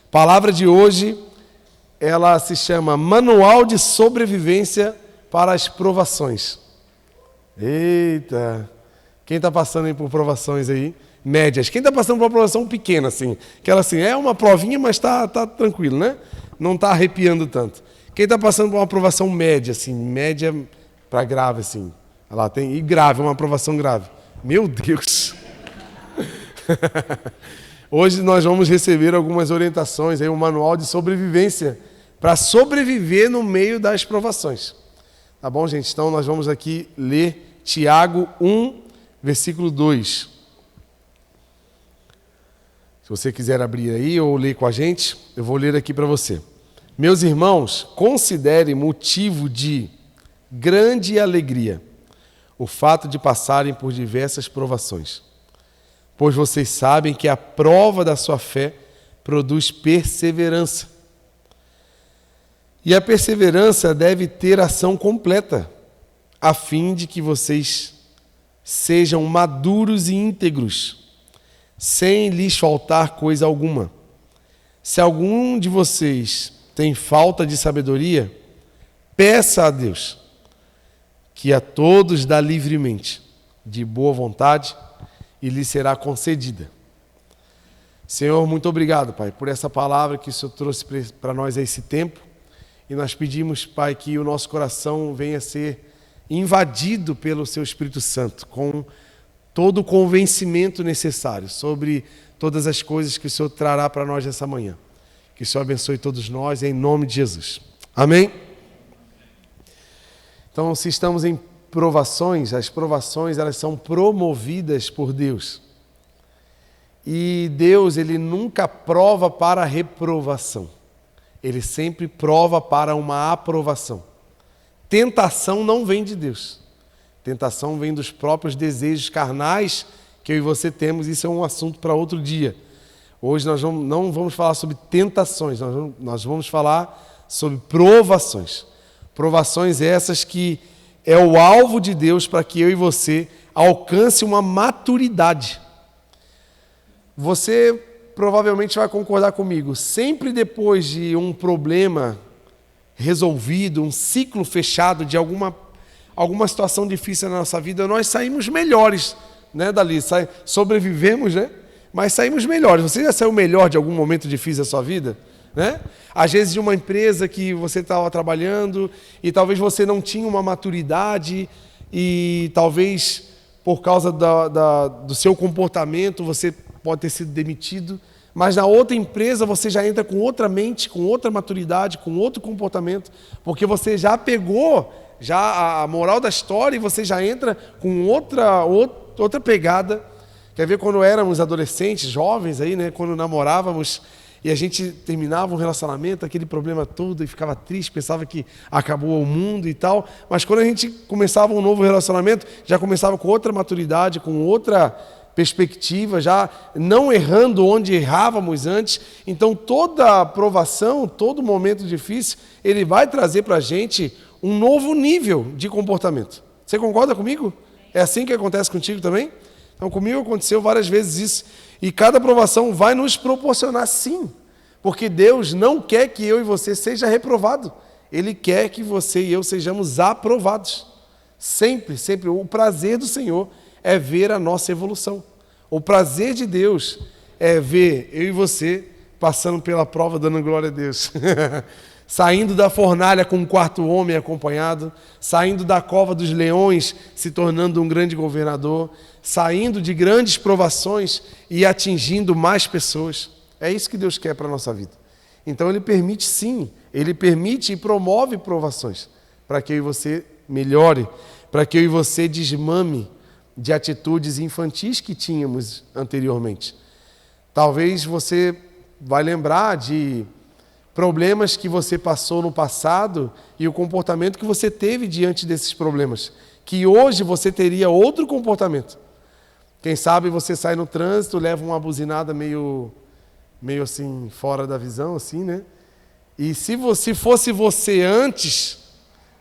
A palavra de hoje, ela se chama Manual de Sobrevivência para as Provações. Eita! Quem está passando aí por provações aí? Médias. Quem está passando por uma provação pequena, assim? Aquela assim, é uma provinha, mas está tranquilo, né? Não está arrepiando tanto. Quem está passando por uma aprovação média, assim, média para grave, assim. Olha lá, tem, e grave, uma aprovação grave. Meu Deus! Hoje nós vamos receber algumas orientações, aí, um manual de sobrevivência, para sobreviver no meio das provações. Tá bom, gente? Então nós vamos aqui ler Tiago 1, versículo 2. Se você quiser abrir aí ou ler com a gente, eu vou ler aqui para você. Meus irmãos, considere motivo de grande alegria o fato de passarem por diversas provações, pois vocês sabem que a prova da sua fé produz perseverança. E a perseverança deve ter ação completa, a fim de que vocês sejam maduros e íntegros, sem lhes faltar coisa alguma. Se algum de vocês tem falta de sabedoria, peça a Deus, que a todos dá livremente, de boa vontade, e lhe será concedida. Senhor, muito obrigado, Pai, por essa palavra que o Senhor trouxe para nós a esse tempo. E nós pedimos, Pai, que o nosso coração venha a ser invadido pelo Seu Espírito Santo, com todo o convencimento necessário sobre todas as coisas que o Senhor trará para nós nessa manhã. Que o Senhor abençoe todos nós, em nome de Jesus. Amém? Então, se estamos em provações, as provações elas são promovidas por Deus. E Deus, Ele nunca prova para reprovação. Ele sempre prova para uma aprovação. Tentação não vem de Deus. Tentação vem dos próprios desejos carnais que eu e você temos. Isso é um assunto para outro dia. Hoje nós não vamos falar sobre tentações, nós vamos falar sobre provações. Provações essas que é o alvo de Deus para que eu e você alcance uma maturidade. Você provavelmente vai concordar comigo, sempre depois de um problema resolvido, um ciclo fechado de alguma situação difícil na nossa vida, nós saímos melhores, né, dali, sobrevivemos, né? Mas saímos melhores. Você já saiu melhor de algum momento difícil da sua vida? Né? Às vezes de uma empresa que você estava trabalhando e talvez você não tinha uma maturidade e talvez por causa do seu comportamento você pode ter sido demitido, mas na outra empresa você já entra com outra mente, com outra maturidade, com outro comportamento, porque você já pegou já a moral da história e você já entra com outra pegada. Quer ver quando éramos adolescentes, jovens aí, né? Quando namorávamos e a gente terminava um relacionamento, aquele problema todo, e ficava triste, pensava que acabou o mundo e tal. Mas quando a gente começava um novo relacionamento, já começava com outra maturidade, com outra perspectiva, já não errando onde errávamos antes. Então toda aprovação, todo momento difícil, ele vai trazer para a gente um novo nível de comportamento. Você concorda comigo? É assim que acontece contigo também? Então, comigo aconteceu várias vezes isso. E cada aprovação vai nos proporcionar, sim. Porque Deus não quer que eu e você seja reprovado. Ele quer que você e eu sejamos aprovados. Sempre, sempre. O prazer do Senhor é ver a nossa evolução. O prazer de Deus é ver eu e você passando pela prova, dando glória a Deus. Saindo da fornalha com um quarto homem acompanhado, saindo da cova dos leões, se tornando um grande governador, saindo de grandes provações e atingindo mais pessoas. É isso que Deus quer para a nossa vida. Então Ele permite sim, Ele permite e promove provações para que eu e você melhore, para que eu e você desmame de atitudes infantis que tínhamos anteriormente. Talvez você vai lembrar de problemas que você passou no passado e o comportamento que você teve diante desses problemas, que hoje você teria outro comportamento. Quem sabe você sai no trânsito, leva uma buzinada meio assim, fora da visão, assim, né? E se fosse você antes,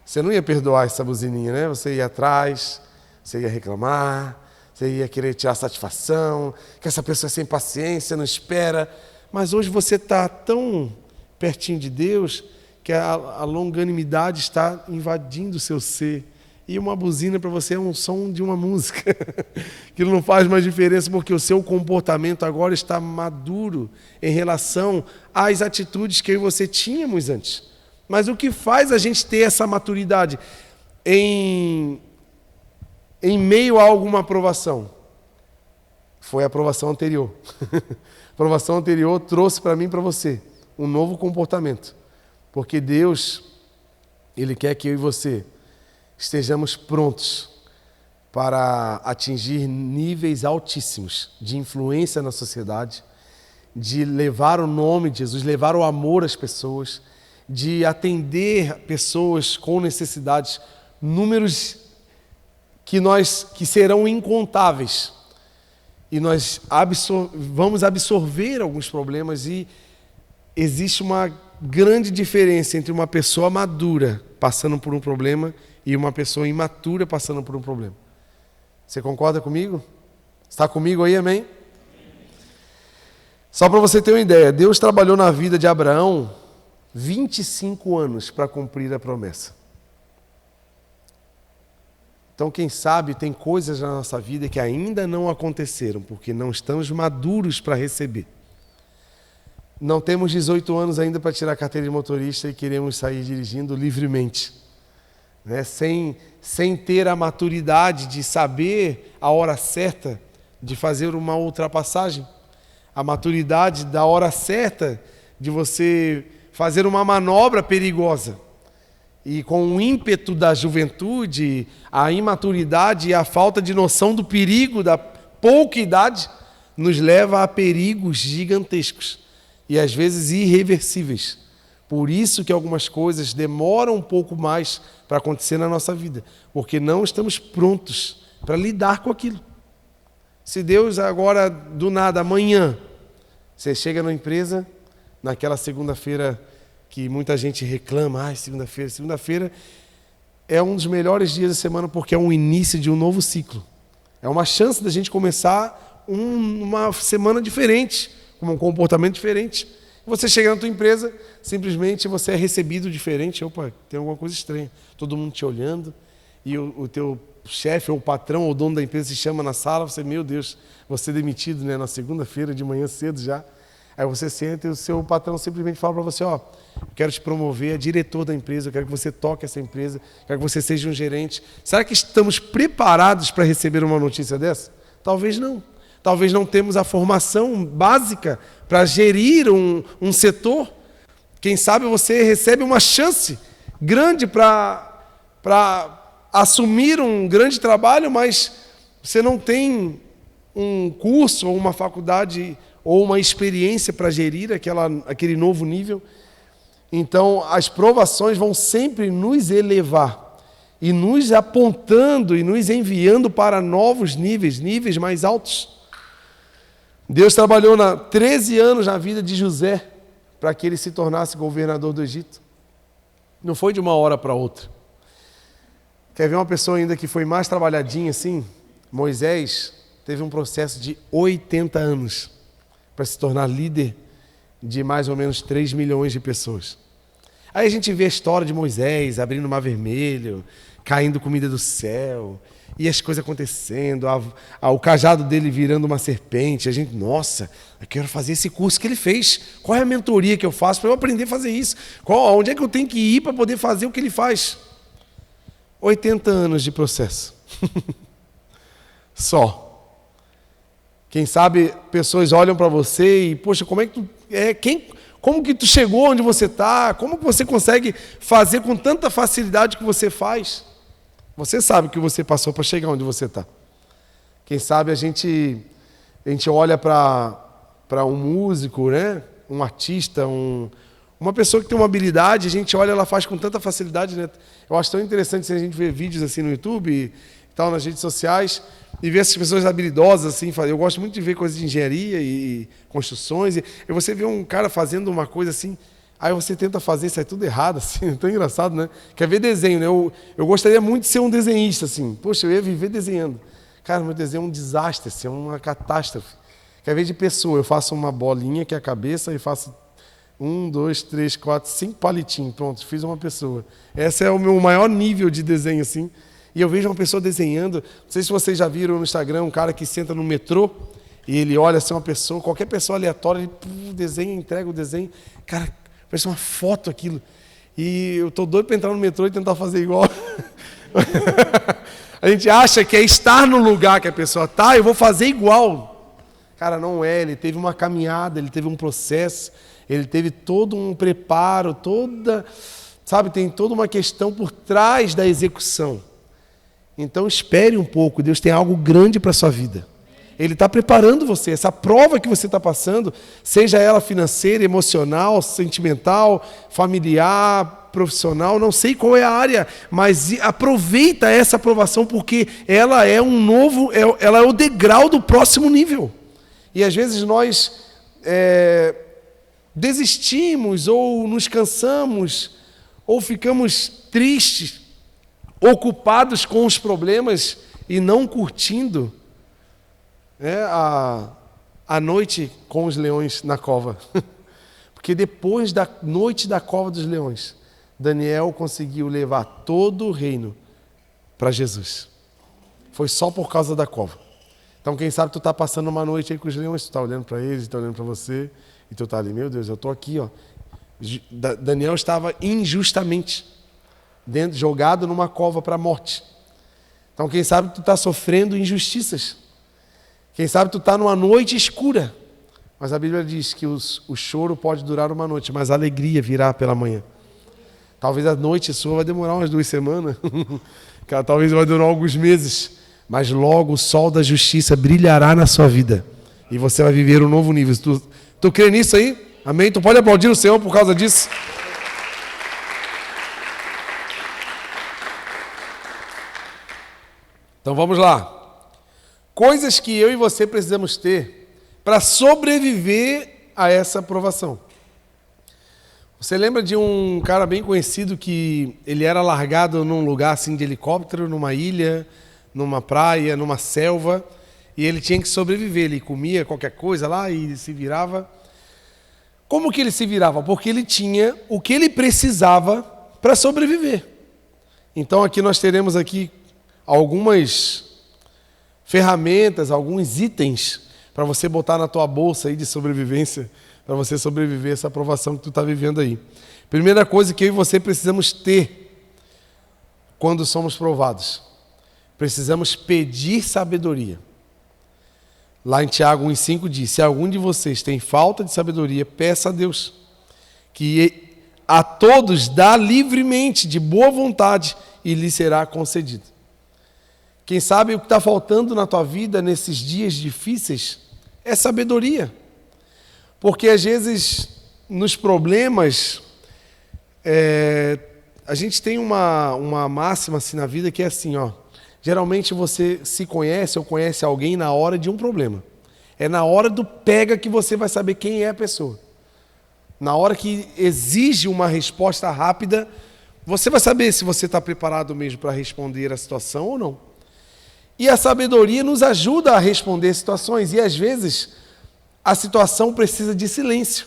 você não ia perdoar essa buzininha, né? Você ia atrás, você ia reclamar, você ia querer tirar satisfação, que essa pessoa é sem paciência, não espera. Mas hoje você está tão pertinho de Deus que a longanimidade está invadindo o seu ser. E uma buzina para você é um som de uma música, que não faz mais diferença, porque o seu comportamento agora está maduro em relação às atitudes que eu e você tínhamos antes. Mas o que faz a gente ter essa maturidade em meio a alguma aprovação? Foi a aprovação anterior. A aprovação anterior trouxe para mim e para você um novo comportamento. Porque Deus, Ele quer que eu e você estejamos prontos para atingir níveis altíssimos de influência na sociedade, de levar o nome de Jesus, levar o amor às pessoas, de atender pessoas com necessidades, números que serão incontáveis. E nós vamos absorver alguns problemas, e existe uma grande diferença entre uma pessoa madura passando por um problema e uma pessoa imatura passando por um problema. Você concorda comigo? Está comigo aí, amém? Só para você ter uma ideia, Deus trabalhou na vida de Abraão 25 anos para cumprir a promessa. Então, quem sabe, tem coisas na nossa vida que ainda não aconteceram, porque não estamos maduros para receber. Não temos 18 anos ainda para tirar a carteira de motorista e queremos sair dirigindo livremente, né? Sem ter a maturidade de saber a hora certa de fazer uma ultrapassagem, a maturidade da hora certa de você fazer uma manobra perigosa. E com o ímpeto da juventude, a imaturidade e a falta de noção do perigo da pouca idade nos leva a perigos gigantescos e às vezes irreversíveis. Por isso que algumas coisas demoram um pouco mais para acontecer na nossa vida, porque não estamos prontos para lidar com aquilo. Se Deus agora, do nada, amanhã, você chega na empresa, naquela segunda-feira que muita gente reclama, segunda-feira é um dos melhores dias da semana porque é um início de um novo ciclo. É uma chance da gente começar uma semana diferente, com um comportamento diferente. Você chega na tua empresa, simplesmente você é recebido diferente. Opa, tem alguma coisa estranha. Todo mundo te olhando e o teu chefe ou o patrão ou o dono da empresa se chama na sala, você, meu Deus, você é demitido, né, na segunda-feira de manhã cedo já. Aí você senta e o seu patrão simplesmente fala para você, eu quero te promover a diretor da empresa, eu quero que você toque essa empresa, eu quero que você seja um gerente. Será que estamos preparados para receber uma notícia dessa? Talvez não. Talvez não temos a formação básica para gerir um setor. Quem sabe você recebe uma chance grande para assumir um grande trabalho, mas você não tem um curso ou uma faculdade ou uma experiência para gerir aquele novo nível. Então, as provações vão sempre nos elevar e nos apontando e nos enviando para novos níveis mais altos. Deus trabalhou 13 anos na vida de José para que ele se tornasse governador do Egito. Não foi de uma hora para outra. Quer ver uma pessoa ainda que foi mais trabalhadinha assim? Moisés teve um processo de 80 anos para se tornar líder de mais ou menos 3 milhões de pessoas. Aí a gente vê a história de Moisés abrindo o Mar Vermelho, caindo comida do céu, e as coisas acontecendo, o cajado dele virando uma serpente. A gente, nossa, eu quero fazer esse curso que ele fez. Qual é a mentoria que eu faço para eu aprender a fazer isso? Onde é que eu tenho que ir para poder fazer o que ele faz? 80 anos de processo. Só. Quem sabe pessoas olham para você e, poxa, como que tu chegou onde você está? Como que você consegue fazer com tanta facilidade que você faz? Você sabe o que você passou para chegar onde você está. Quem sabe a gente olha para um músico, né? Um artista, uma pessoa que tem uma habilidade, a gente olha, ela faz com tanta facilidade, né? Eu acho tão interessante se a gente ver vídeos assim no YouTube e tal, nas redes sociais, e ver essas pessoas habilidosas assim. Eu gosto muito de ver coisas de engenharia e construções, e você vê um cara fazendo uma coisa assim, aí você tenta fazer, sai tudo errado, assim, é tão engraçado, né? Quer ver desenho, né? Eu gostaria muito de ser um desenhista, assim. Poxa, eu ia viver desenhando. Cara, meu desenho é um desastre, assim, é uma catástrofe. Quer ver de pessoa? Eu faço uma bolinha que é a cabeça e faço 1, 2, 3, 4, 5 palitinhos. Pronto, fiz uma pessoa. Esse é o meu maior nível de desenho, assim. E eu vejo uma pessoa desenhando. Não sei se vocês já viram no Instagram um cara que senta no metrô e ele olha assim uma pessoa, qualquer pessoa aleatória, ele desenha, entrega o desenho. Cara, parece uma foto aquilo. E eu tô doido para entrar no metrô e tentar fazer igual. A gente acha que é estar no lugar que a pessoa está, eu vou fazer igual. Cara, não é. Ele teve uma caminhada, ele teve um processo, ele teve todo um preparo, tem toda uma questão por trás da execução. Então espere um pouco, Deus tem algo grande para a sua vida. Ele está preparando você, essa prova que você está passando, seja ela financeira, emocional, sentimental, familiar, profissional, não sei qual é a área, mas aproveita essa aprovação porque ela é ela é o degrau do próximo nível. E às vezes nós desistimos ou nos cansamos ou ficamos tristes, ocupados com os problemas e não curtindo a noite com os leões na cova. Porque depois da noite da cova dos leões, Daniel conseguiu levar todo o reino para Jesus. Foi só por causa da cova. Então quem sabe tu está passando uma noite aí com os leões, tu está olhando para eles, está olhando para você, e tu está ali, meu Deus, eu estou aqui, ó. Daniel estava injustamente jogado numa cova para a morte. Então quem sabe tu está sofrendo injustiças. Quem sabe tu está numa noite escura, mas a Bíblia diz que o choro pode durar uma noite, mas a alegria virá pela manhã. Talvez a noite sua vai demorar umas 2 semanas, talvez vai durar alguns meses, mas logo o sol da justiça brilhará na sua vida e você vai viver um novo nível. Tu crê nisso aí? Amém? Tu pode aplaudir o Senhor por causa disso? Então vamos lá. Coisas que eu e você precisamos ter para sobreviver a essa provação. Você lembra de um cara bem conhecido que ele era largado num lugar assim de helicóptero, numa ilha, numa praia, numa selva, e ele tinha que sobreviver. Ele comia qualquer coisa lá e se virava. Como que ele se virava? Porque ele tinha o que ele precisava para sobreviver. Então aqui nós teremos aqui algumas ferramentas, alguns itens para você botar na tua bolsa aí de sobrevivência, para você sobreviver a essa provação que tu está vivendo aí. Primeira coisa que eu e você precisamos ter quando somos provados. Precisamos pedir sabedoria. Lá em Tiago 1,5 diz, se algum de vocês tem falta de sabedoria, peça a Deus, que a todos dá livremente, de boa vontade, e lhe será concedido. Quem sabe o que está faltando na tua vida nesses dias difíceis é sabedoria. Porque às vezes nos problemas, a gente tem uma máxima assim na vida que é assim, ó. Geralmente você se conhece ou conhece alguém na hora de um problema. É na hora do pega que você vai saber quem é a pessoa. Na hora que exige uma resposta rápida, você vai saber se você está preparado mesmo para responder a situação ou não. E a sabedoria nos ajuda a responder situações. E às vezes a situação precisa de silêncio.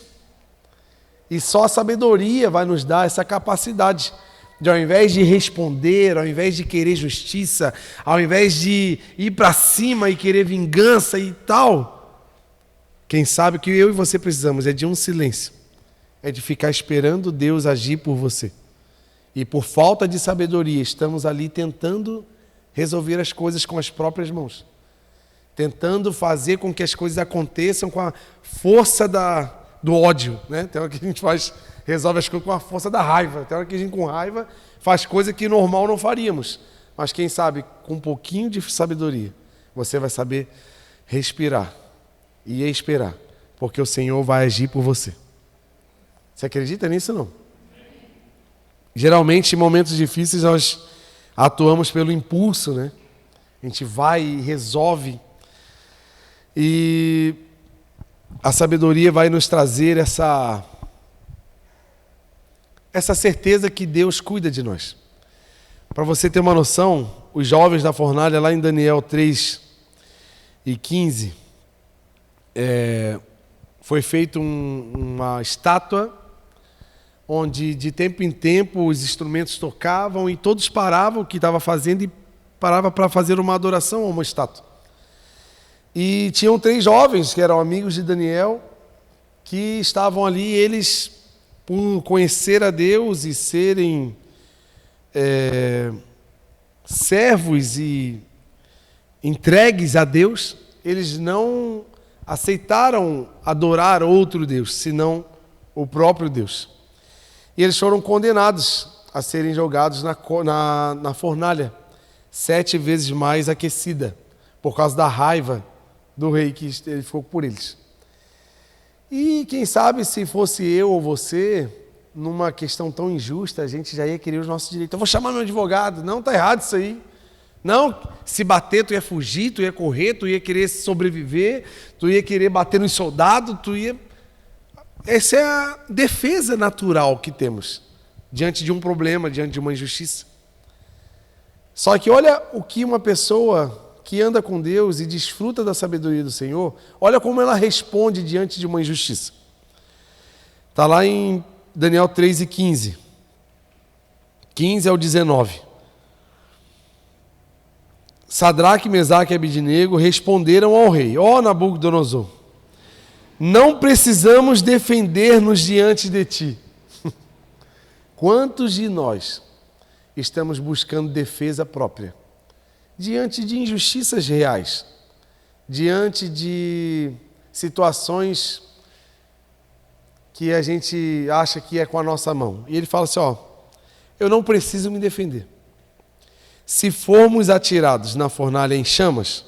E só a sabedoria vai nos dar essa capacidade de, ao invés de responder, ao invés de querer justiça, ao invés de ir para cima e querer vingança e tal, quem sabe o que eu e você precisamos é de um silêncio. É de ficar esperando Deus agir por você. E por falta de sabedoria, estamos ali tentando resolver as coisas com as próprias mãos. Tentando fazer com que as coisas aconteçam com a força do ódio. Né? Tem hora que a gente resolve as coisas com a força da raiva. Tem hora que a gente com raiva faz coisa que normal não faríamos. Mas quem sabe, com um pouquinho de sabedoria, você vai saber respirar e esperar. Porque o Senhor vai agir por você. Você acredita nisso ou não? Geralmente, em momentos difíceis, nós atuamos pelo impulso, né? A gente vai e resolve. E a sabedoria vai nos trazer essa certeza que Deus cuida de nós. Para você ter uma noção, os jovens da fornalha, lá em Daniel 3:15, foi feita uma estátua onde de tempo em tempo os instrumentos tocavam e todos paravam o que estava fazendo e paravam para fazer uma adoração a uma estátua. E tinham 3 jovens que eram amigos de Daniel, que estavam ali, eles, por conhecer a Deus e serem servos e entregues a Deus, eles não aceitaram adorar outro Deus, senão o próprio Deus. E eles foram condenados a serem jogados na fornalha, 7 vezes mais aquecida, por causa da raiva do rei que ele ficou por eles. E quem sabe se fosse eu ou você, numa questão tão injusta, a gente já ia querer os nossos direitos. Eu vou chamar meu advogado. Não, está errado isso aí. Não, se bater, tu ia fugir, tu ia correr, tu ia querer sobreviver, tu ia querer bater nos soldados, tu ia... Essa é a defesa natural que temos diante de um problema, diante de uma injustiça. Só que olha o que uma pessoa que anda com Deus e desfruta da sabedoria do Senhor, olha como ela responde diante de uma injustiça. Está lá em Daniel 3:15. 15 ao 19. Sadraque, Mesaque e Abednego responderam ao rei: ó Nabucodonosor, não precisamos defender-nos diante de ti. Quantos de nós estamos buscando defesa própria? Diante de injustiças reais, diante de situações que a gente acha que é com a nossa mão. E ele fala assim, eu não preciso me defender. Se formos atirados na fornalha em chamas,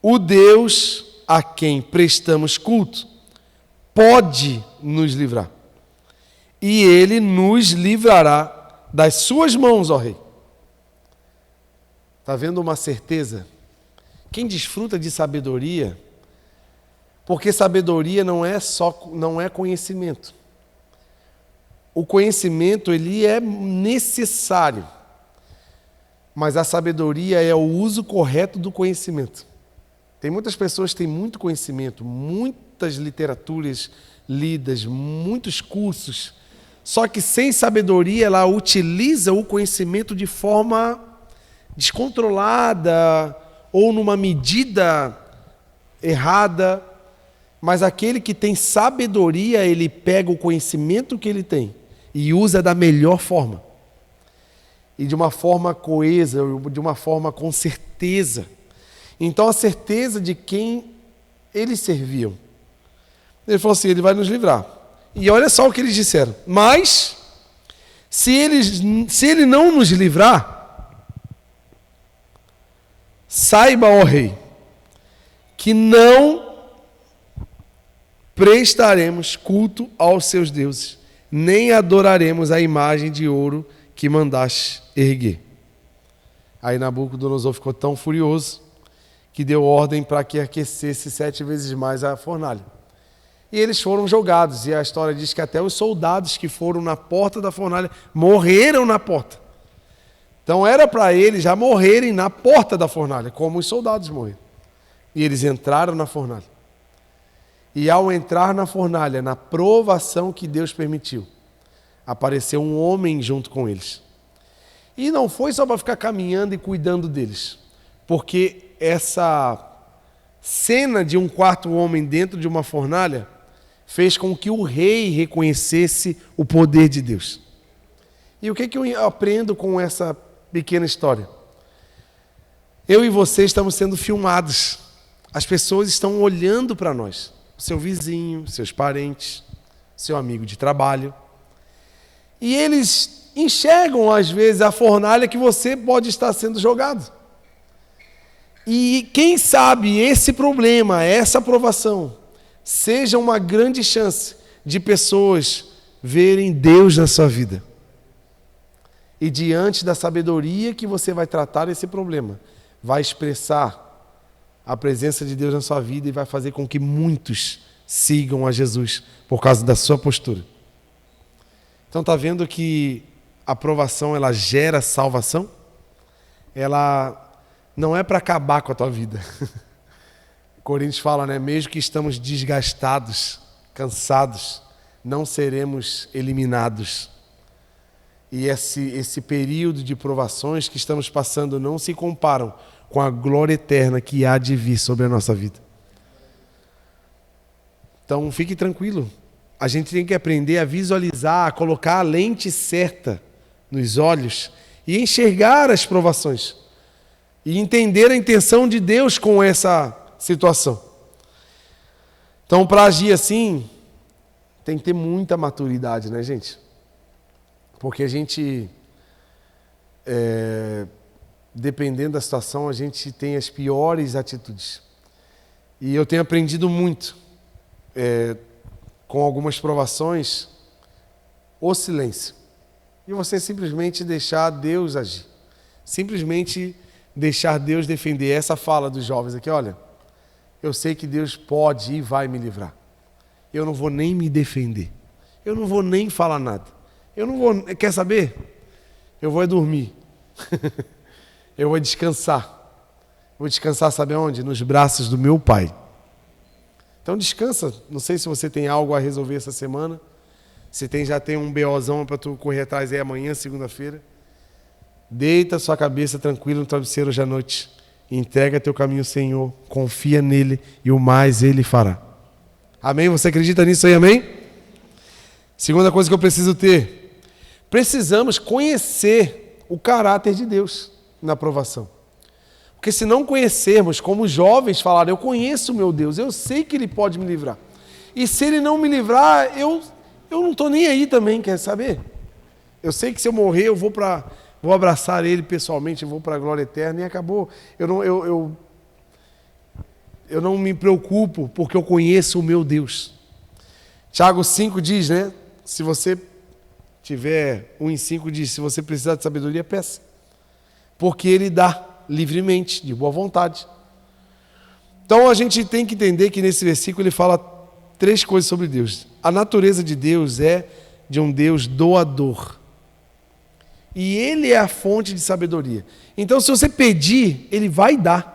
o Deus a quem prestamos culto pode nos livrar. E ele nos livrará das suas mãos, ó rei. Está vendo uma certeza? Quem desfruta de sabedoria, porque sabedoria não é conhecimento. O conhecimento, ele é necessário, mas a sabedoria é o uso correto do conhecimento. Tem muitas pessoas que têm muito conhecimento, muitas literaturas lidas, muitos cursos, só que sem sabedoria ela utiliza o conhecimento de forma descontrolada ou numa medida errada. Mas aquele que tem sabedoria, ele pega o conhecimento que ele tem e usa da melhor forma. E de uma forma coesa, de uma forma com certeza. Então a certeza de quem eles serviam. Ele falou assim, ele vai nos livrar. E olha só o que eles disseram. Mas, se ele não nos livrar, saiba, ó rei, que não prestaremos culto aos seus deuses, nem adoraremos a imagem de ouro que mandaste erguer. Aí Nabucodonosor ficou tão furioso que deu ordem para que aquecesse 7 vezes mais a fornalha. E eles foram jogados, e a história diz que até os soldados que foram na porta da fornalha morreram na porta. Então era para eles já morrerem na porta da fornalha, como os soldados morreram. E eles entraram na fornalha. E ao entrar na fornalha, na provação que Deus permitiu, apareceu um homem junto com eles. E não foi só para ficar caminhando e cuidando deles, porque essa cena de um quarto homem dentro de uma fornalha fez com que o rei reconhecesse o poder de Deus. E o que eu aprendo com essa pequena história? Eu e você estamos sendo filmados. As pessoas estão olhando para nós. O seu vizinho, seus parentes, seu amigo de trabalho. E eles enxergam, às vezes, a fornalha que você pode estar sendo jogado. E quem sabe esse problema, essa provação, seja uma grande chance de pessoas verem Deus na sua vida. E diante da sabedoria que você vai tratar esse problema, vai expressar a presença de Deus na sua vida e vai fazer com que muitos sigam a Jesus por causa da sua postura. Então está vendo que a provação ela gera salvação? Ela não é para acabar com a tua vida. Coríntios fala, né? Mesmo que estamos desgastados, cansados, não seremos eliminados. E esse período de provações que estamos passando não se comparam com a glória eterna que há de vir sobre a nossa vida. Então, fique tranquilo. A gente tem que aprender a visualizar, a colocar a lente certa nos olhos e enxergar as provações. E entender a intenção de Deus com essa situação. Então, para agir assim, tem que ter muita maturidade, né, gente? Porque a gente, dependendo da situação, a gente tem as piores atitudes. E eu tenho aprendido muito, com algumas provações, o silêncio. E você simplesmente deixar Deus agir. Simplesmente deixar Deus defender. Essa fala dos jovens aqui, olha, eu sei que Deus pode e vai me livrar. Eu não vou nem me defender. Eu não vou nem falar nada. Eu não vou, quer saber? Eu vou dormir. Eu vou descansar. Vou descansar, sabe onde? Nos braços do meu Pai. Então descansa. Não sei se você tem algo a resolver essa semana. Se já tem um BOzão para tu correr atrás aí amanhã, segunda-feira. Deita sua cabeça tranquila no travesseiro hoje à noite. Entrega teu caminho ao Senhor. Confia nele e o mais Ele fará. Amém? Você acredita nisso aí, amém? Segunda coisa que eu preciso ter. Precisamos conhecer o caráter de Deus na provação. Porque se não conhecermos, como os jovens falaram, eu conheço o meu Deus, eu sei que Ele pode me livrar. E se Ele não me livrar, eu não estou nem aí também, quer saber? Eu sei que se eu morrer, eu vou abraçar Ele pessoalmente, eu vou para a glória eterna e acabou. Eu não me preocupo, porque eu conheço o meu Deus. Tiago 5 diz, né? Se você tiver 1:5 diz, se você precisar de sabedoria, peça. Porque Ele dá livremente, de boa vontade. Então a gente tem que entender que nesse versículo ele fala 3 coisas sobre Deus. A natureza de Deus é de um Deus doador. E Ele é a fonte de sabedoria. Então se você pedir, Ele vai dar.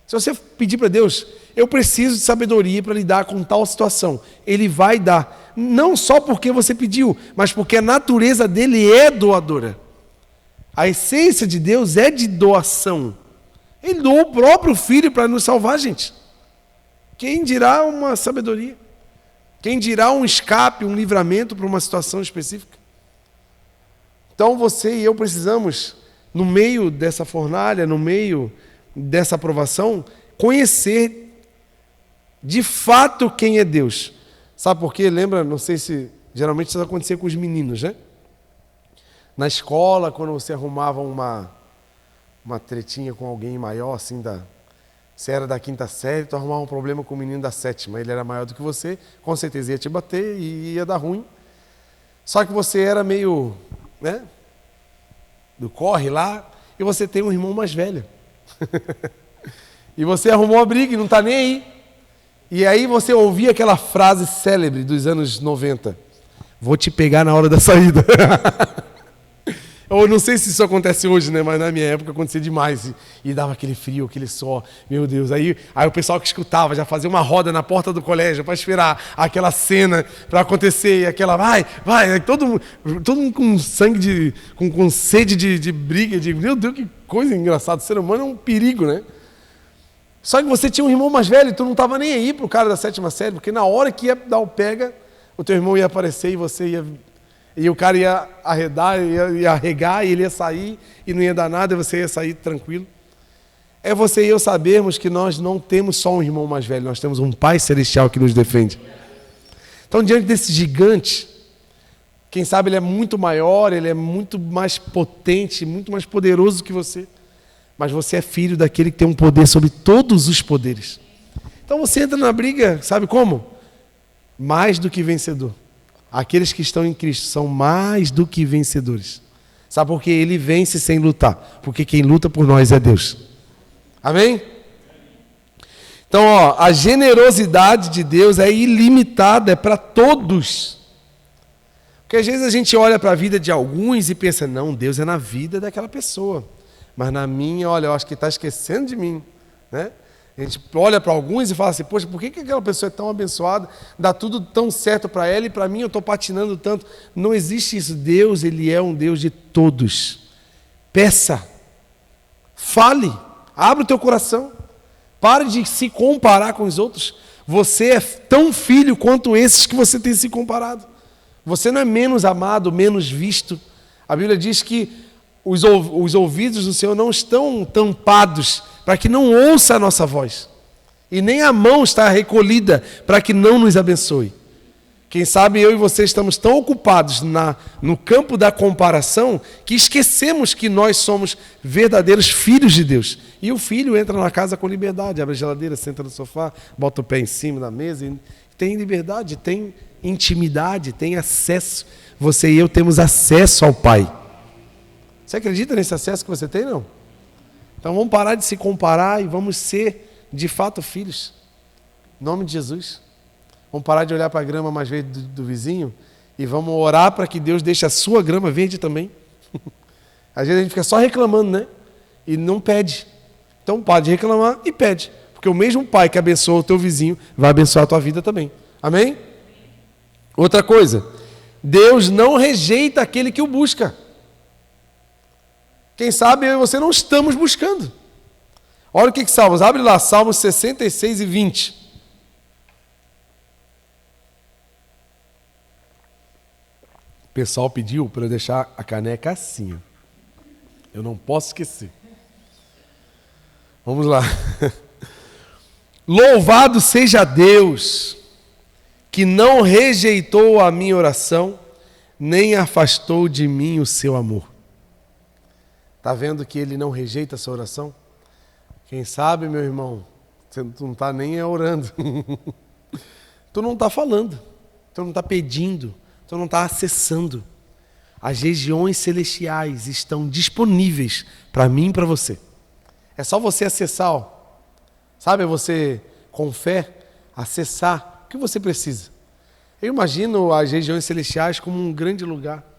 Se você pedir para Deus, eu preciso de sabedoria para lidar com tal situação, Ele vai dar. Não só porque você pediu, mas porque a natureza dele é doadora. A essência de Deus é de doação. Ele doou o próprio Filho para nos salvar, gente. Quem dirá uma sabedoria? Quem dirá um escape, um livramento para uma situação específica? Então você e eu precisamos, no meio dessa fornalha, no meio dessa aprovação, conhecer de fato quem é Deus. Sabe por quê? Lembra, não sei se geralmente isso acontecia com os meninos, né? Na escola, quando você arrumava uma tretinha com alguém maior, assim, você era da 5ª série, tu arrumava um problema com o menino da 7ª, ele era maior do que você, com certeza ia te bater e ia dar ruim. Só que você era meio, né, do corre lá, e você tem um irmão mais velho. E você arrumou a briga e não está nem aí. E aí você ouvia aquela frase célebre dos anos 90. Vou te pegar na hora da saída. Eu não sei se isso acontece hoje, né? Mas na minha época acontecia demais. E dava aquele frio, aquele suor. Meu Deus. Aí o pessoal que escutava já fazia uma roda na porta do colégio para esperar aquela cena para acontecer. E aquela, vai. Todo mundo com sangue, com sede de briga. Meu Deus, que coisa engraçada. O ser humano é um perigo, né? Só que você tinha um irmão mais velho e tu não estava nem aí pro cara da 7ª série. Porque na hora que ia dar o pega, o teu irmão ia aparecer e você ia... E o cara ia arredar, ia arregar, e ele ia sair, e não ia dar nada, e você ia sair tranquilo. É você e eu sabermos que nós não temos só um irmão mais velho, nós temos um Pai Celestial que nos defende. Então, diante desse gigante, quem sabe ele é muito maior, ele é muito mais potente, muito mais poderoso que você. Mas você é filho daquele que tem um poder sobre todos os poderes. Então você entra na briga, sabe como? Mais do que vencedor. Aqueles que estão em Cristo são mais do que vencedores. Sabe por quê? Ele vence sem lutar. Porque quem luta por nós é Deus. Amém? Então, a generosidade de Deus é ilimitada, é para todos. Porque às vezes a gente olha para a vida de alguns e pensa, não, Deus é na vida daquela pessoa. Mas na minha, olha, eu acho que está esquecendo de mim. Né? A gente olha para alguns e fala assim, poxa, por que aquela pessoa é tão abençoada, dá tudo tão certo para ela e para mim eu estou patinando tanto? Não existe isso. Deus, Ele é um Deus de todos. Peça, fale, abre o teu coração, pare de se comparar com os outros. Você é tão filho quanto esses que você tem se comparado. Você não é menos amado, menos visto. A Bíblia diz que os ouvidos do Senhor não estão tampados para que não ouça a nossa voz. E nem a mão está recolhida para que não nos abençoe. Quem sabe eu e você estamos tão ocupados no campo da comparação que esquecemos que nós somos verdadeiros filhos de Deus. E o filho entra na casa com liberdade, abre a geladeira, senta no sofá, bota o pé em cima da mesa. E tem liberdade, tem intimidade, tem acesso. Você e eu temos acesso ao Pai. Você acredita nesse acesso que você tem, não? Então vamos parar de se comparar e vamos ser, de fato, filhos. Em nome de Jesus. Vamos parar de olhar para a grama mais verde do vizinho e vamos orar para que Deus deixe a sua grama verde também. Às vezes a gente fica só reclamando, né? E não pede. Então para de reclamar e pede. Porque o mesmo Pai que abençoa o teu vizinho vai abençoar a tua vida também. Amém? Outra coisa. Deus não rejeita aquele que o busca. Quem sabe eu e você não estamos buscando. Olha o que Salmos, abre lá, Salmos 66 e 20. O pessoal pediu para eu deixar a caneca assim. Ó. Eu não posso esquecer. Vamos lá. Louvado seja Deus, que não rejeitou a minha oração, nem afastou de mim o seu amor. Está vendo que Ele não rejeita a sua oração? Quem sabe, meu irmão, você não está nem orando. Tu não está falando, tu não está pedindo, tu não está acessando. As regiões celestiais estão disponíveis para mim e para você. É só você acessar, ó. Sabe, você com fé acessar o que você precisa. Eu imagino as regiões celestiais como um grande lugar.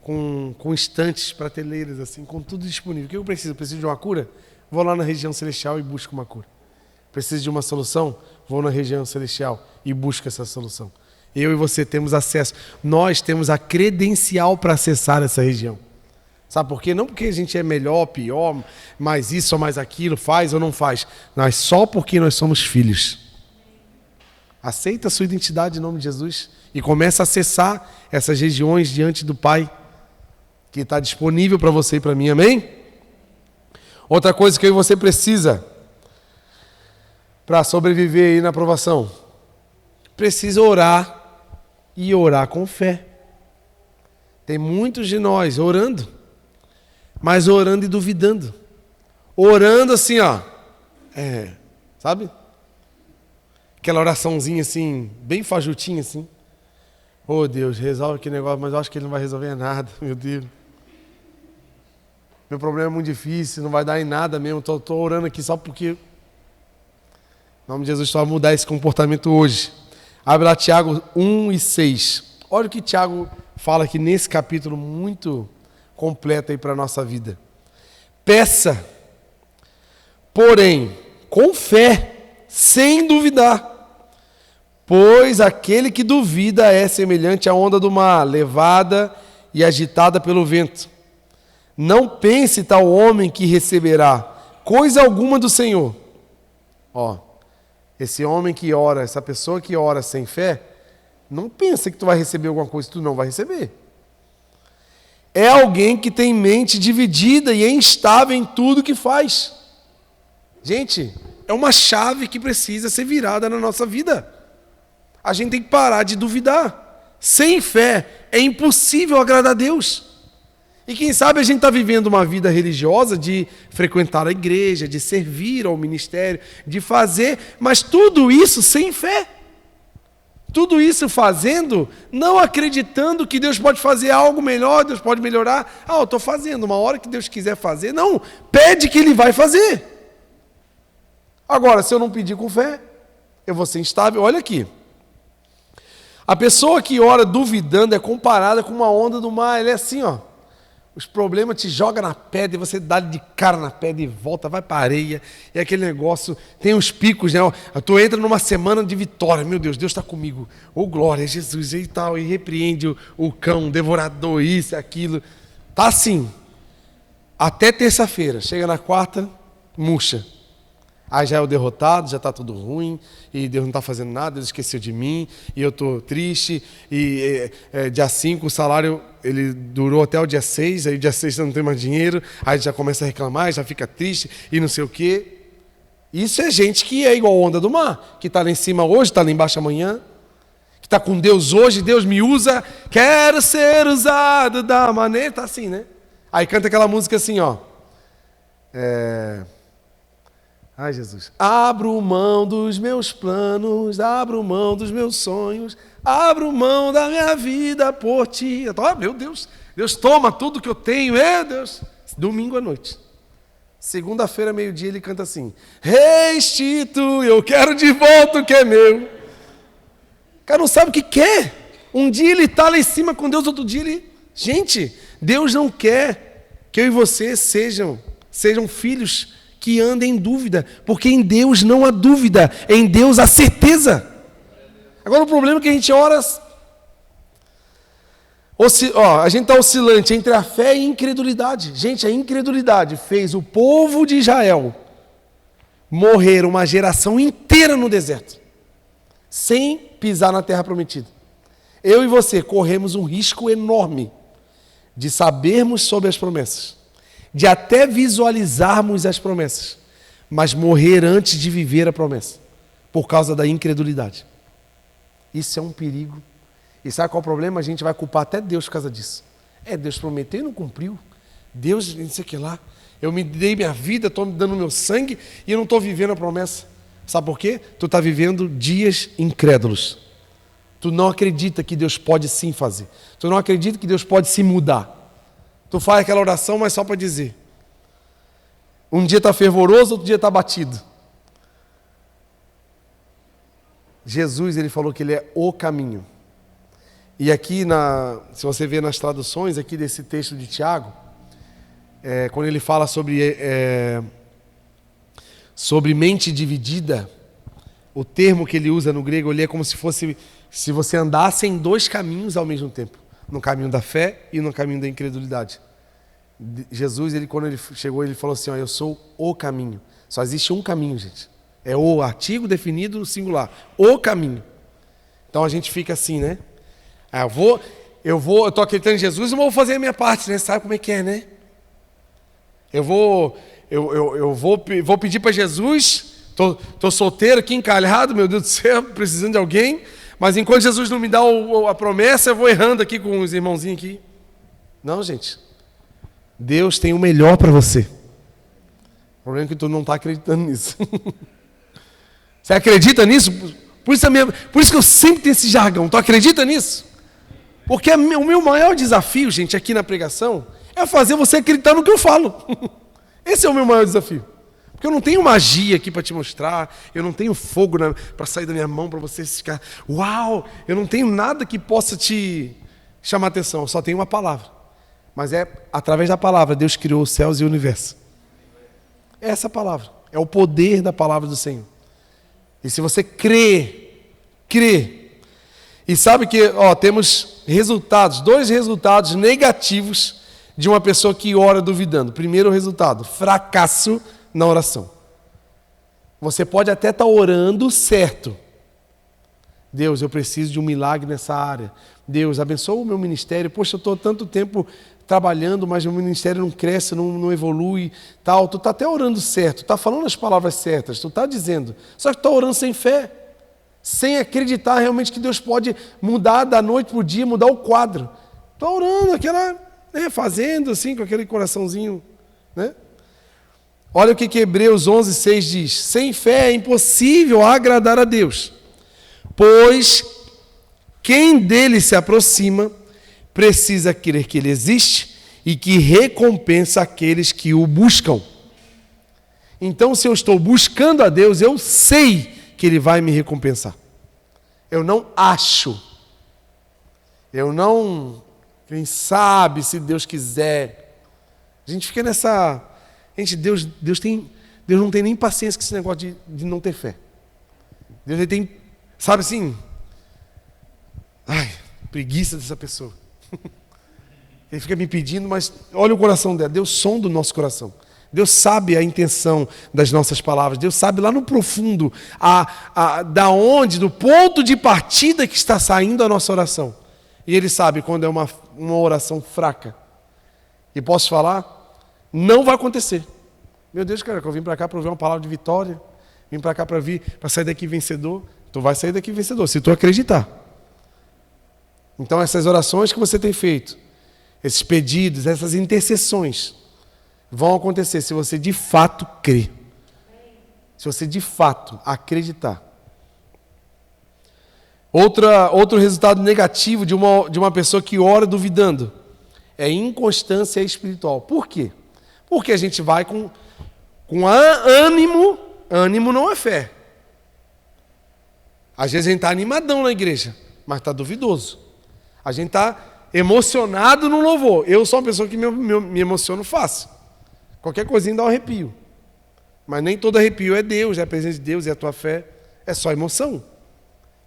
Com estantes, prateleiras, assim, com tudo disponível. O que eu preciso? Preciso de uma cura? Vou lá na região celestial e busco uma cura. Preciso de uma solução? Vou na região celestial e busco essa solução. Eu e você temos acesso. Nós temos a credencial para acessar essa região. Sabe por quê? Não porque a gente é melhor, pior, mais isso ou mais aquilo, faz ou não faz. Mas só porque nós somos filhos. Aceita a sua identidade em nome de Jesus e começa a acessar essas regiões diante do Pai, que está disponível para você e para mim, amém? Outra coisa que eu e você precisa para sobreviver aí na provação, precisa orar e orar com fé. Tem muitos de nós orando, mas orando e duvidando. Orando assim, ó, sabe? Aquela oraçãozinha assim, bem fajutinha assim. Oh Deus, resolve aquele negócio, mas eu acho que Ele não vai resolver nada, meu Deus. Meu problema é muito difícil, não vai dar em nada mesmo. Estou orando aqui só porque... Em nome de Jesus, só mudar esse comportamento hoje. Abre lá Tiago 1 e 6. Olha o que Tiago fala aqui nesse capítulo muito completo aí para a nossa vida. Peça, porém, com fé, sem duvidar. Pois aquele que duvida é semelhante à onda do mar, levada e agitada pelo vento. Não pense tal homem que receberá coisa alguma do Senhor. Ó, esse homem que ora, essa pessoa que ora sem fé, não pensa que tu vai receber alguma coisa, tu não vai receber. É alguém que tem mente dividida e é instável em tudo que faz. Gente, é uma chave que precisa ser virada na nossa vida. A gente tem que parar de duvidar. Sem fé é impossível agradar a Deus. E quem sabe a gente está vivendo uma vida religiosa de frequentar a igreja, de servir ao ministério, de fazer, mas tudo isso sem fé. Tudo isso fazendo, não acreditando que Deus pode fazer algo melhor, Deus pode melhorar. Eu estou fazendo, uma hora que Deus quiser fazer. Não, pede que Ele vai fazer. Agora, se eu não pedir com fé, eu vou ser instável. Olha aqui. A pessoa que ora duvidando é comparada com uma onda do mar. Ela é assim, ó. os problemas te jogam na pedra e você dá de cara na pedra e volta, vai para a areia. E aquele negócio, tem os picos, né? Tu entra numa semana de vitória. Meu Deus, Deus está comigo. Ô, glória, Jesus e tal. E repreende o cão, o devorador, isso e aquilo. Tá assim. Até terça-feira. Chega na quarta, murcha. Aí já é o derrotado, já está tudo ruim, e Deus não está fazendo nada, Deus esqueceu de mim, e eu estou triste, e dia 5 o salário ele durou até o dia 6, aí o dia 6 você não tem mais dinheiro, aí já começa a reclamar, já fica triste, e não sei o quê. Isso é gente que é igual a onda do mar, que está lá em cima hoje, está lá embaixo amanhã, que está com Deus hoje, Deus me usa, quero ser usado da maneira, está assim, né? Aí canta aquela música assim, ó. Ai, Jesus. Abro mão dos meus planos, abro mão dos meus sonhos, abro mão da minha vida por ti. Oh, meu Deus, Deus toma tudo que eu tenho, Deus. Domingo à noite. Segunda-feira, meio-dia, ele canta assim: restitui, eu quero de volta o que é meu. O cara não sabe o que quer. Um dia ele está lá em cima com Deus, outro dia ele... Gente, Deus não quer que eu e você sejam filhos que andem em dúvida, porque em Deus não há dúvida, em Deus há certeza. Agora o problema é que a gente ora... a gente está oscilante entre a fé e a incredulidade. Gente, a incredulidade fez o povo de Israel morrer uma geração inteira no deserto, sem pisar na terra prometida. Eu e você corremos um risco enorme de sabermos sobre as promessas, de até visualizarmos as promessas, mas morrer antes de viver a promessa, por causa da incredulidade. Isso é um perigo. E sabe qual é o problema? A gente vai culpar até Deus por causa disso. Deus prometeu e não cumpriu. Deus, não sei o que lá. Eu me dei minha vida, estou me dando meu sangue e eu não estou vivendo a promessa. Sabe por quê? Tu está vivendo dias incrédulos. Tu não acredita que Deus pode sim fazer. Tu não acredita que Deus pode sim mudar. Tu faz aquela oração, mas só para dizer. Um dia está fervoroso, outro dia está batido. Jesus, ele falou que ele é o caminho. E aqui, se você ver nas traduções aqui desse texto de Tiago, quando ele fala sobre mente dividida, o termo que ele usa no grego ali é como se fosse, se você andasse em dois caminhos ao mesmo tempo. No caminho da fé e no caminho da incredulidade. Jesus, quando ele chegou, ele falou assim, eu sou o caminho. Só existe um caminho, gente. É o artigo definido no singular. O caminho. Então a gente fica assim, né? Eu estou acreditando em Jesus, eu vou fazer a minha parte, né? Sabe como é que é, né? Eu vou pedir para Jesus, tô solteiro aqui, encalhado, meu Deus do céu, precisando de alguém. Mas enquanto Jesus não me dá a promessa, eu vou errando aqui com os irmãozinhos aqui. Não, gente. Deus tem o melhor para você. O problema é que tu não está acreditando nisso. Você acredita nisso? Por isso que eu sempre tenho esse jargão. Tu acredita nisso? Porque o meu maior desafio, gente, aqui na pregação, é fazer você acreditar no que eu falo. Esse é o meu maior desafio. Porque eu não tenho magia aqui para te mostrar, eu não tenho fogo para sair da minha mão para você ficar, uau, eu não tenho nada que possa te chamar atenção, eu só tenho uma palavra. Mas através da palavra, Deus criou os céus e o universo. É essa palavra, é o poder da palavra do Senhor. E se você crê, e sabe que temos dois resultados negativos de uma pessoa que ora duvidando. Primeiro resultado, fracasso na oração. Você pode até estar orando certo. Deus, eu preciso de um milagre nessa área. Deus, abençoa o meu ministério. Poxa, eu estou tanto tempo trabalhando, mas o meu ministério não cresce, não evolui, tal. Tu está até orando certo, está falando as palavras certas, tu está dizendo. Só que tu está orando sem fé, sem acreditar realmente que Deus pode mudar da noite para o dia, mudar o quadro. Está orando, fazendo assim, com aquele coraçãozinho, né? Olha o que Hebreus 11:6 diz. Sem fé é impossível agradar a Deus, pois quem dele se aproxima precisa crer que ele existe e que recompensa aqueles que o buscam. Então, se eu estou buscando a Deus, eu sei que ele vai me recompensar. Eu não acho. Quem sabe, se Deus quiser. A gente fica nessa... Gente, Deus não tem nem paciência com esse negócio de não ter fé. Deus ele tem, sabe assim... Ai, preguiça dessa pessoa. Ele fica me pedindo, mas olha o coração dela. Deus sonda o nosso coração. Deus sabe a intenção das nossas palavras. Deus sabe lá no profundo da onde, do ponto de partida que está saindo a nossa oração. E Ele sabe quando é uma oração fraca. E posso falar? Não vai acontecer. Meu Deus, cara, que eu vim para cá para ouvir uma palavra de vitória. Vim para cá para sair daqui vencedor. Tu vai sair daqui vencedor, se tu acreditar. Então essas orações que você tem feito, esses pedidos, essas intercessões, vão acontecer se você de fato crer. Se você de fato acreditar. Outro resultado negativo de uma pessoa que ora duvidando é inconstância espiritual. Por quê? Porque a gente vai com ânimo. Ânimo não é fé. Às vezes a gente está animadão na igreja, mas está duvidoso. A gente está emocionado no louvor. Eu sou uma pessoa que me emociono fácil. Qualquer coisinha dá um arrepio. Mas nem todo arrepio é Deus, é a presença de Deus, é a tua fé. É só emoção.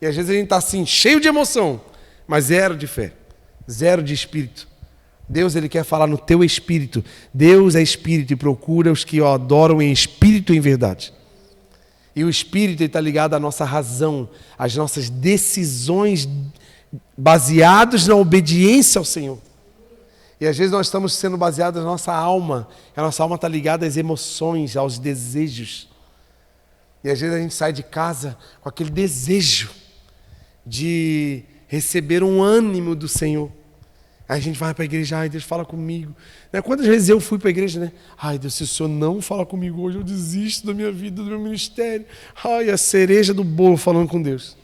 E às vezes a gente está assim, cheio de emoção, mas zero de fé, zero de espírito. Deus ele quer falar no teu espírito. Deus é espírito e procura os que o adoram em espírito e em verdade. E o espírito está ligado à nossa razão, às nossas decisões baseadas na obediência ao Senhor. E às vezes nós estamos sendo baseados na nossa alma. A nossa alma está ligada às emoções, aos desejos. E às vezes a gente sai de casa com aquele desejo de receber um ânimo do Senhor. Aí a gente vai para a igreja, ai Deus fala comigo. Quantas vezes eu fui para a igreja, né? Ai Deus, se o Senhor não fala comigo hoje, eu desisto da minha vida, do meu ministério. Ai, a cereja do bolo falando com Deus.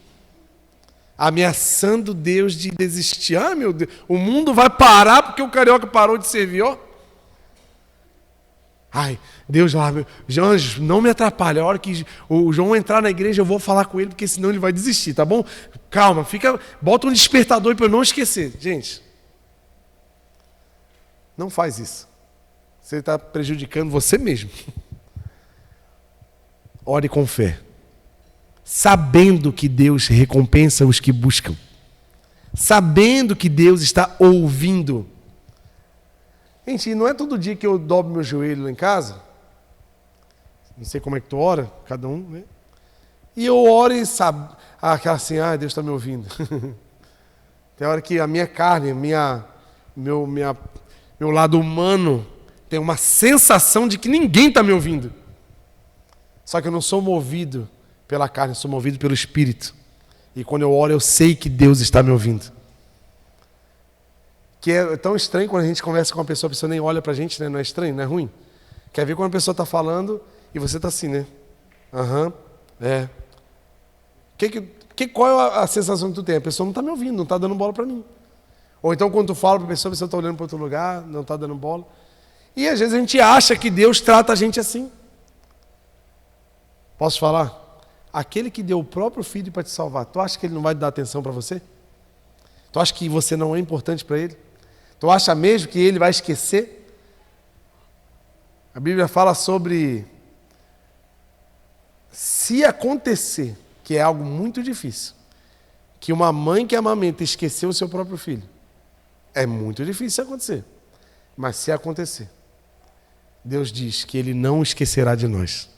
Ameaçando Deus de desistir. Ai meu Deus, o mundo vai parar porque o carioca parou de servir, ó. Ai, Deus lá, João, não me atrapalha. A hora que o João entrar na igreja, eu vou falar com ele, porque senão ele vai desistir, tá bom? Calma, bota um despertador para eu não esquecer. Gente, não faz isso. Você está prejudicando você mesmo. Ore com fé. Sabendo que Deus recompensa os que buscam. Sabendo que Deus está ouvindo. Gente, não é todo dia que eu dobro meu joelho lá em casa. Não sei como é que tu ora, cada um, né? E eu oro e sabe, aquela assim, Deus está me ouvindo. Tem hora que a minha carne, meu lado humano tem uma sensação de que ninguém está me ouvindo. Só que eu não sou movido pela carne, eu sou movido pelo Espírito. E quando eu oro, eu sei que Deus está me ouvindo. Que é tão estranho quando a gente conversa com uma pessoa, a pessoa nem olha pra gente, né? Não é estranho, não é ruim? Quer ver quando a pessoa está falando e você está assim, né? É. Qual é a sensação que tu tem? A pessoa não está me ouvindo, não está dando bola para mim. Ou então quando tu fala para a pessoa está olhando para outro lugar, não está dando bola. E às vezes a gente acha que Deus trata a gente assim. Posso falar? Aquele que deu o próprio filho para te salvar, tu acha que ele não vai dar atenção para você? Tu acha que você não é importante para ele? Tu acha mesmo que ele vai esquecer? A Bíblia fala sobre se acontecer, que é algo muito difícil, que uma mãe que amamenta esqueceu o seu próprio filho. É muito difícil isso acontecer. Mas se acontecer, Deus diz que Ele não esquecerá de nós.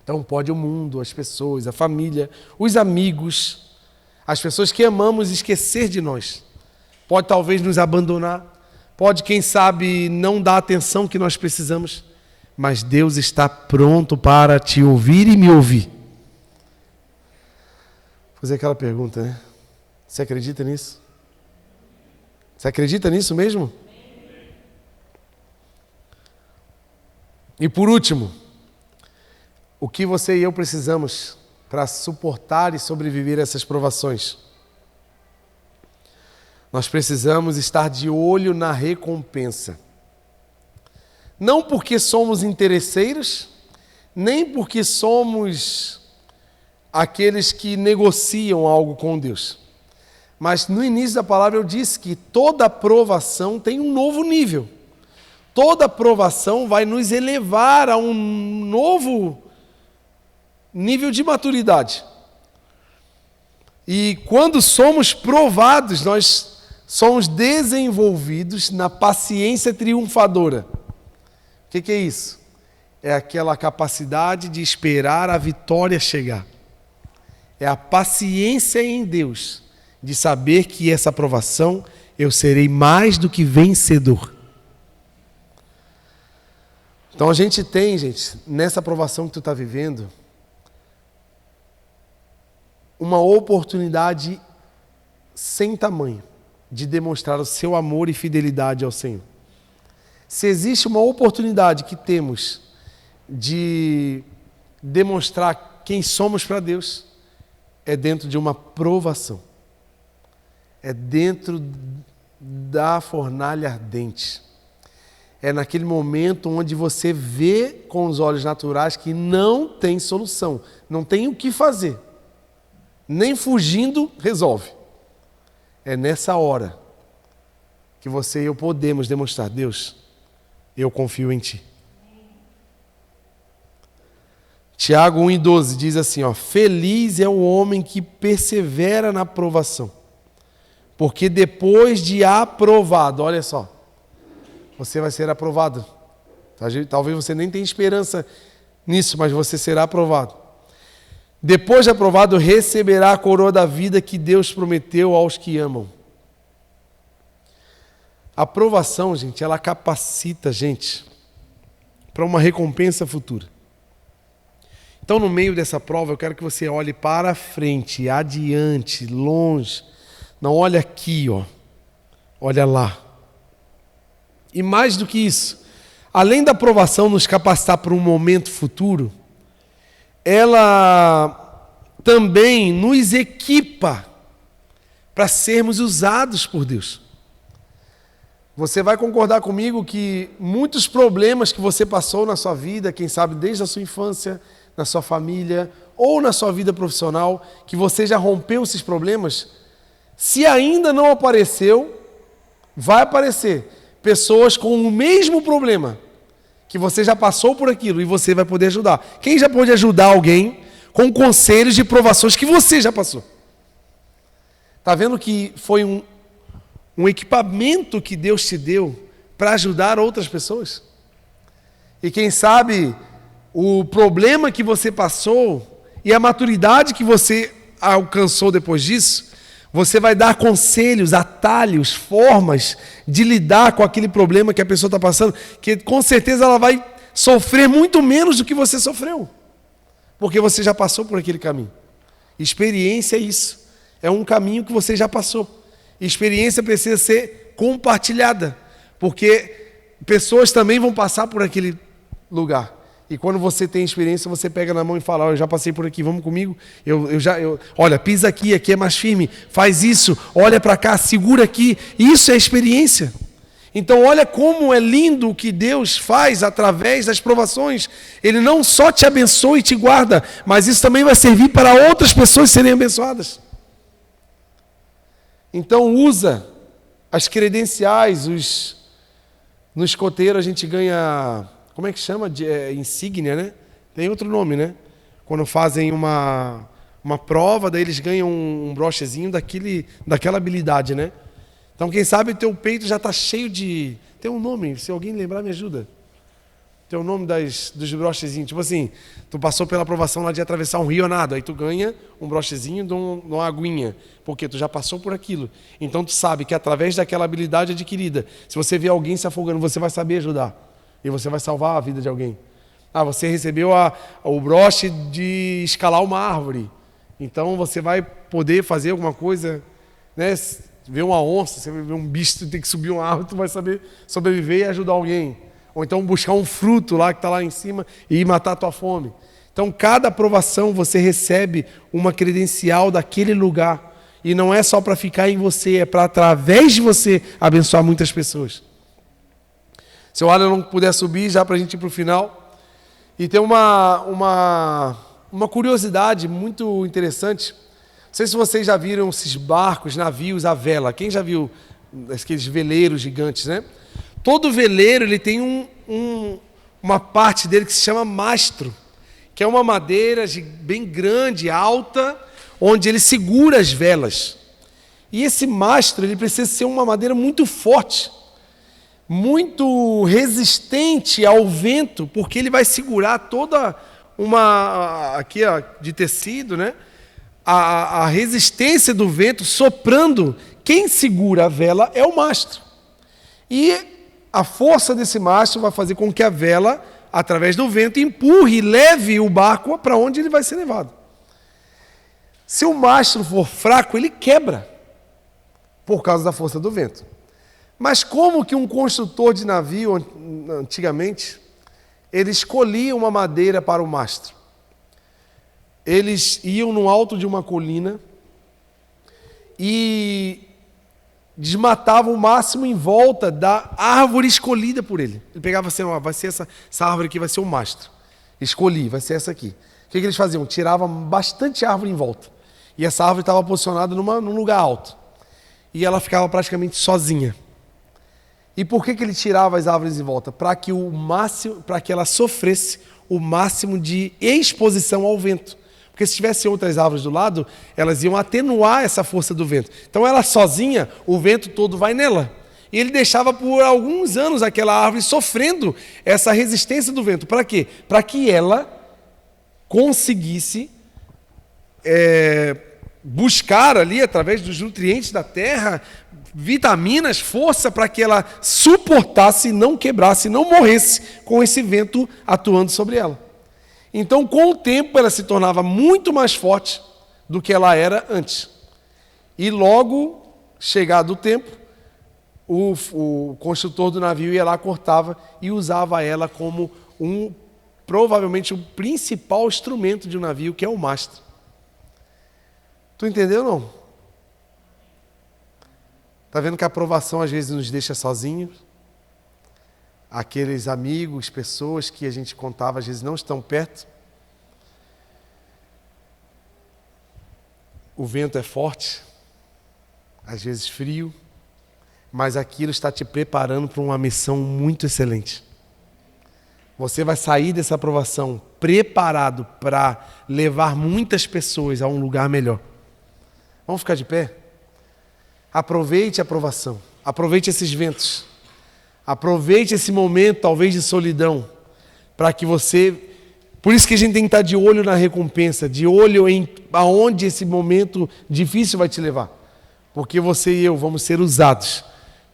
Então pode o mundo, as pessoas, a família, os amigos, as pessoas que amamos esquecer de nós. Pode talvez nos abandonar, pode, quem sabe, não dar a atenção que nós precisamos, mas Deus está pronto para te ouvir e me ouvir. Vou fazer aquela pergunta, né? Você acredita nisso? Você acredita nisso mesmo? E por último, o que você e eu precisamos para suportar e sobreviver a essas provações? Nós precisamos estar de olho na recompensa. Não porque somos interesseiros, nem porque somos aqueles que negociam algo com Deus. Mas no início da palavra eu disse que toda provação tem um novo nível. toda provação vai nos elevar a um novo nível de maturidade. E quando somos provados, nós somos desenvolvidos na paciência triunfadora. O que é isso? É aquela capacidade de esperar a vitória chegar. É a paciência em Deus, de saber que essa provação eu serei mais do que vencedor. Então a gente tem, gente, nessa provação que tu está vivendo, uma oportunidade sem tamanho de demonstrar o seu amor e fidelidade ao Senhor. Se existe uma oportunidade que temos de demonstrar quem somos para Deus, é dentro de uma provação. É dentro da fornalha ardente. É naquele momento onde você vê com os olhos naturais que não tem solução, não tem o que fazer. Nem fugindo resolve. É nessa hora que você e eu podemos demonstrar: Deus, eu confio em Ti. Tiago 1,12 diz assim, feliz é o homem que persevera na provação, porque depois de aprovado, olha só, você vai ser aprovado. Talvez você nem tenha esperança nisso, mas você será aprovado. Depois de aprovado, receberá a coroa da vida que Deus prometeu aos que amam. A aprovação, gente, ela capacita a gente para uma recompensa futura. Então, no meio dessa prova, eu quero que você olhe para frente, adiante, longe. Não olha aqui, olha lá. E mais do que isso, além da aprovação nos capacitar para um momento futuro, ela também nos equipa para sermos usados por Deus. Você vai concordar comigo que muitos problemas que você passou na sua vida, quem sabe desde a sua infância, na sua família ou na sua vida profissional, que você já rompeu esses problemas, se ainda não apareceu, vai aparecer pessoas com o mesmo problema, que você já passou por aquilo e você vai poder ajudar. Quem já pode ajudar alguém com conselhos de provações que você já passou? Está vendo que foi um equipamento que Deus te deu para ajudar outras pessoas? E quem sabe o problema que você passou e a maturidade que você alcançou depois disso, você vai dar conselhos, atalhos, formas de lidar com aquele problema que a pessoa está passando, que com certeza ela vai sofrer muito menos do que você sofreu, porque você já passou por aquele caminho. Experiência é isso, é um caminho que você já passou. Experiência precisa ser compartilhada, porque pessoas também vão passar por aquele lugar. E quando você tem experiência, você pega na mão e fala: eu já passei por aqui, vamos comigo? Olha, pisa aqui é mais firme, faz isso, olha para cá, segura aqui. Isso é experiência. Então olha como é lindo o que Deus faz através das provações. Ele não só te abençoa e te guarda, mas isso também vai servir para outras pessoas serem abençoadas. Então usa as credenciais, no escoteiro a gente ganha... Como é que chama? Insígnia, né? Tem outro nome, né? Quando fazem uma prova, daí eles ganham um brochezinho daquela habilidade, né? Então, quem sabe o teu peito já está cheio de... Tem um nome, se alguém lembrar, me ajuda. Tem o nome dos brochezinhos. Tipo assim, tu passou pela aprovação lá de atravessar um rio ou nada, aí tu ganha um brochezinho de uma aguinha, porque tu já passou por aquilo. Então, tu sabe que através daquela habilidade adquirida, se você vê alguém se afogando, você vai saber ajudar. E você vai salvar a vida de alguém. Você recebeu o broche de escalar uma árvore. Então você vai poder fazer alguma coisa, né? Ver uma onça, você vai ver um bicho, tu tem que subir uma árvore, tu vai saber sobreviver e ajudar alguém. Ou então buscar um fruto lá que está lá em cima e ir matar a tua fome. Então cada aprovação você recebe uma credencial daquele lugar. E não é só para ficar em você, é para através de você abençoar muitas pessoas. Se o Alan não puder subir, já para a gente ir para o final. E tem uma curiosidade muito interessante. Não sei se vocês já viram esses barcos, navios à vela. Quem já viu aqueles veleiros gigantes, né? todo veleiro ele tem uma parte dele que se chama mastro, que é uma madeira bem grande, alta, onde ele segura as velas. E esse mastro ele precisa ser uma madeira muito forte, muito resistente ao vento, porque ele vai segurar toda aqui ó, de tecido, né? A resistência do vento soprando. Quem segura a vela é o mastro. E a força desse mastro vai fazer com que a vela, através do vento, empurre e leve o barco para onde ele vai ser levado. Se o mastro for fraco, ele quebra, por causa da força do vento. Mas como que um construtor de navio, antigamente, ele escolhia uma madeira para o mastro? Eles iam no alto de uma colina e desmatavam o máximo em volta da árvore escolhida por ele. Ele pegava assim, ó, vai ser essa árvore aqui, vai ser o mastro. Escolhi, vai ser essa aqui. O que eles faziam? Tiravam bastante árvore em volta. E essa árvore estava posicionada num lugar alto. E ela ficava praticamente sozinha. E por que ele tirava as árvores em volta? Para que ela sofresse o máximo de exposição ao vento. Porque se tivesse outras árvores do lado, elas iam atenuar essa força do vento. Então ela sozinha, o vento todo vai nela. E ele deixava por alguns anos aquela árvore sofrendo essa resistência do vento. Para quê? Para que ela conseguisse buscar ali, através dos nutrientes da terra, vitaminas, força para que ela suportasse, não quebrasse, não morresse com esse vento atuando sobre ela. Então, com o tempo, ela se tornava muito mais forte do que ela era antes. E logo, chegado o tempo, o construtor do navio ia lá, cortava e usava ela como provavelmente o principal instrumento de um navio, que é o mastro. Tu entendeu, não? Está vendo que a provação às vezes nos deixa sozinhos? Aqueles amigos, pessoas que a gente contava, às vezes não estão perto. O vento é forte, às vezes frio, mas aquilo está te preparando para uma missão muito excelente. Você vai sair dessa provação preparado para levar muitas pessoas a um lugar melhor. Vamos ficar de pé? Aproveite a provação, aproveite esses ventos, aproveite esse momento talvez de solidão, para que você... Por isso que a gente tem que estar de olho na recompensa, de olho em aonde esse momento difícil vai te levar. Porque você e eu vamos ser usados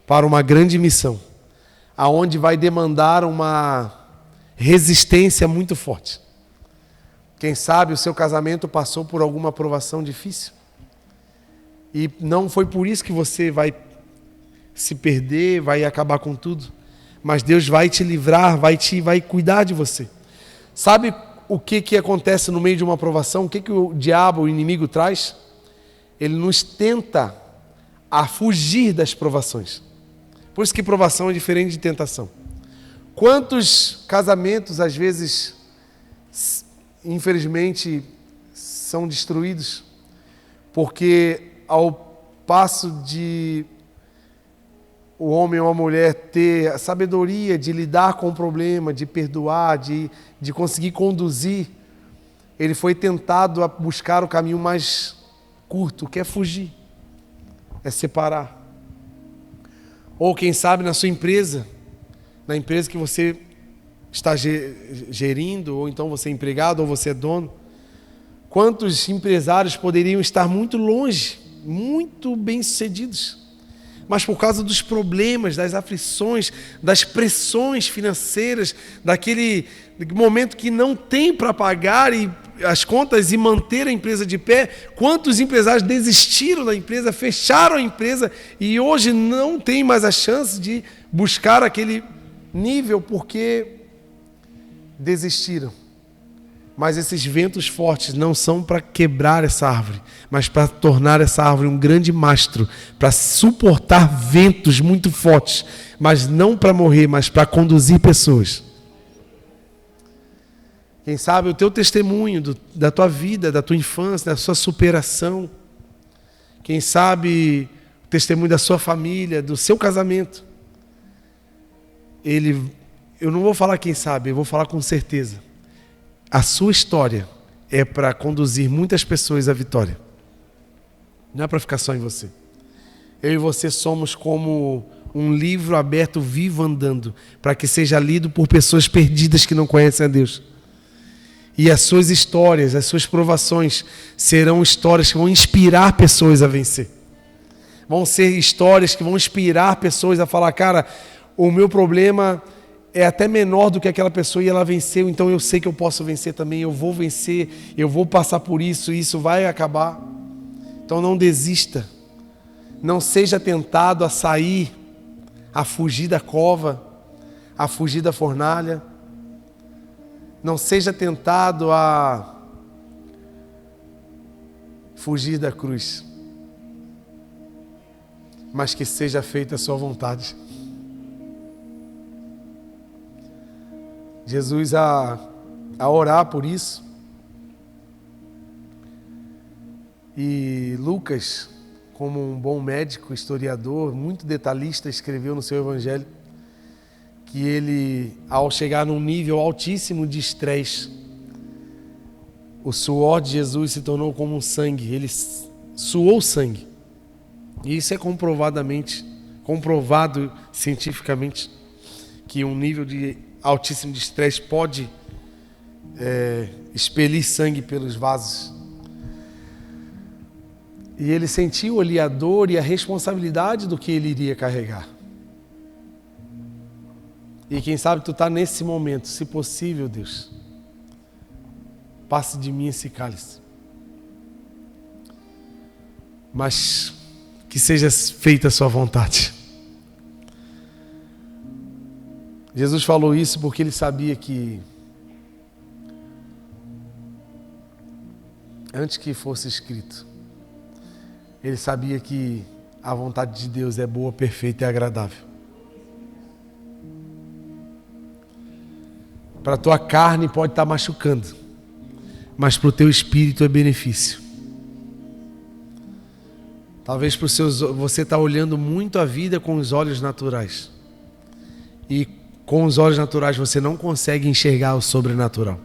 para uma grande missão, aonde vai demandar uma resistência muito forte. Quem sabe o seu casamento passou por alguma provação difícil. E não foi por isso que você vai se perder, vai acabar com tudo. Mas Deus vai te livrar, vai cuidar de você. Sabe o que acontece no meio de uma provação? O que o diabo, o inimigo, traz? Ele nos tenta a fugir das provações. Por isso que provação é diferente de tentação. Quantos casamentos, às vezes, infelizmente, são destruídos porque ao passo de o homem ou a mulher ter a sabedoria de lidar com o problema, de perdoar, de conseguir conduzir, ele foi tentado a buscar o caminho mais curto, que é fugir, é separar. Ou quem sabe na sua empresa, na empresa que você está gerindo, ou então você é empregado, ou você é dono, quantos empresários poderiam estar muito longe, muito bem-sucedidos, mas por causa dos problemas, das aflições, das pressões financeiras, daquele momento que não tem para pagar as contas e manter a empresa de pé, quantos empresários desistiram da empresa, fecharam a empresa e hoje não tem mais a chance de buscar aquele nível porque desistiram. Mas esses ventos fortes não são para quebrar essa árvore, mas para tornar essa árvore um grande mastro, para suportar ventos muito fortes, mas não para morrer, mas para conduzir pessoas. Quem sabe o teu testemunho da tua vida, da tua infância, da sua superação. Quem sabe o testemunho da sua família, do seu casamento. eu não vou falar quem sabe, eu vou falar com certeza. A sua história é para conduzir muitas pessoas à vitória. Não é para ficar só em você. Eu e você somos como um livro aberto, vivo, andando, para que seja lido por pessoas perdidas que não conhecem a Deus. E as suas histórias, as suas provações serão histórias que vão inspirar pessoas a vencer. Vão ser histórias que vão inspirar pessoas a falar, cara, o meu problema é até menor do que aquela pessoa e ela venceu, então eu sei que eu posso vencer também, eu vou vencer, eu vou passar por isso, e isso vai acabar. Então não desista. Não seja tentado a sair, a fugir da cova, a fugir da fornalha. Não seja tentado a fugir da cruz, mas que seja feita a sua vontade. Jesus, a orar por isso, e Lucas, como um bom médico, historiador, muito detalhista, escreveu no seu evangelho que ele, ao chegar num nível altíssimo de estresse, o suor de Jesus se tornou como um sangue, ele suou sangue. E isso é comprovado cientificamente, que um nível de altíssimo de estresse pode expelir sangue pelos vasos. E ele sentiu ali a dor e a responsabilidade do que ele iria carregar. E quem sabe tu está nesse momento, se possível, Deus, passe de mim esse cálice. Mas que seja feita a sua vontade. Jesus falou isso porque ele sabia que antes que fosse escrito, ele sabia que a vontade de Deus é boa, perfeita e agradável. Para a tua carne pode estar machucando, mas para o teu espírito é benefício. Talvez você está olhando muito a vida com os olhos naturais. E com os olhos naturais você não consegue enxergar o sobrenatural.